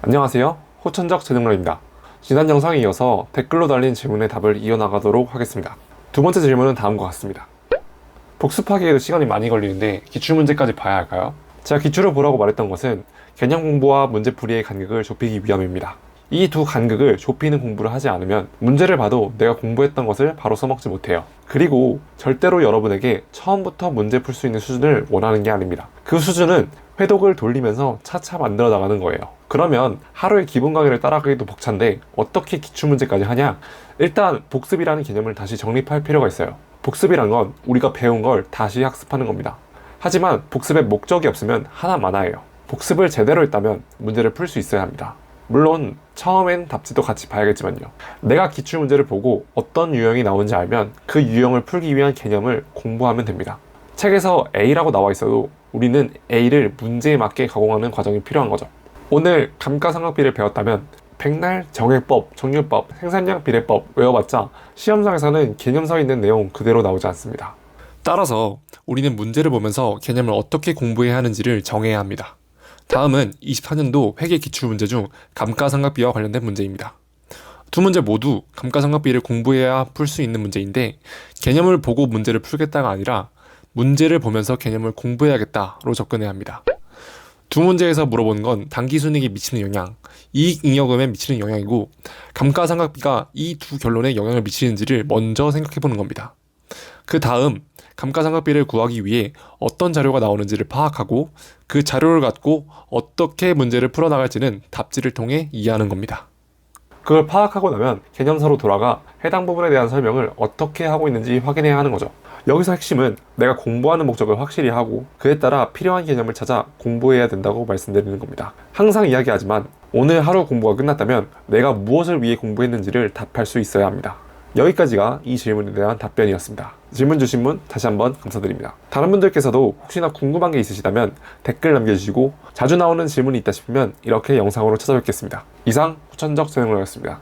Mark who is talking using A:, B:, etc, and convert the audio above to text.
A: 안녕하세요. 호천적 재능러입니다. 지난 영상에 이어서 댓글로 달린 질문의 답을 이어나가도록 하겠습니다. 두 번째 질문은 다음과 같습니다. 복습하기에도 시간이 많이 걸리는데 기출문제까지 봐야 할까요? 제가 기출을 보라고 말했던 것은 개념 공부와 문제풀이의 간극을 좁히기 위함입니다. 이 두 간극을 좁히는 공부를 하지 않으면 문제를 봐도 내가 공부했던 것을 바로 써먹지 못해요. 그리고 절대로 여러분에게 처음부터 문제 풀 수 있는 수준을 원하는 게 아닙니다. 그 수준은 회독을 돌리면서 차차 만들어 나가는 거예요. 그러면 하루의 기본 강의를 따라가기도 벅찬데 어떻게 기출문제까지 하냐? 일단 복습이라는 개념을 다시 정립할 필요가 있어요. 복습이란 건 우리가 배운 걸 다시 학습하는 겁니다. 하지만 복습의 목적이 없으면 하나마나예요. 복습을 제대로 했다면 문제를 풀 수 있어야 합니다. 물론 처음엔 답지도 같이 봐야겠지만요. 내가 기출문제를 보고 어떤 유형이 나오는지 알면 그 유형을 풀기 위한 개념을 공부하면 됩니다. 책에서 A라고 나와 있어도 우리는 A를 문제에 맞게 가공하는 과정이 필요한 거죠. 오늘 감가상각비를 배웠다면 백날, 정액법, 정률법, 생산량 비례법 외워봤자 시험장에서는 개념서에 있는 내용 그대로 나오지 않습니다. 따라서 우리는 문제를 보면서 개념을 어떻게 공부해야 하는지를 정해야 합니다. 다음은 24년도 회계 기출문제 중 감가상각비와 관련된 문제입니다. 두 문제 모두 감가상각비를 공부해야 풀 수 있는 문제인데 개념을 보고 문제를 풀겠다가 아니라 문제를 보면서 개념을 공부해야겠다로 접근해야 합니다. 두 문제에서 물어본 건 당기순이익에 미치는 영향, 이익잉여금에 미치는 영향이고 감가상각비가 이 두 결론에 영향을 미치는지를 먼저 생각해보는 겁니다. 그 다음 감가상각비를 구하기 위해 어떤 자료가 나오는지를 파악하고 그 자료를 갖고 어떻게 문제를 풀어나갈지는 답지를 통해 이해하는 겁니다. 그걸 파악하고 나면 개념서로 돌아가 해당 부분에 대한 설명을 어떻게 하고 있는지 확인해야 하는 거죠. 여기서 핵심은 내가 공부하는 목적을 확실히 하고 그에 따라 필요한 개념을 찾아 공부해야 된다고 말씀드리는 겁니다. 항상 이야기하지만 오늘 하루 공부가 끝났다면 내가 무엇을 위해 공부했는지를 답할 수 있어야 합니다. 여기까지가 이 질문에 대한 답변이었습니다. 질문 주신 분 다시 한번 감사드립니다. 다른 분들께서도 혹시나 궁금한 게 있으시다면 댓글 남겨주시고 자주 나오는 질문이 있다 싶으면 이렇게 영상으로 찾아뵙겠습니다. 이상 호천적 재능러였습니다.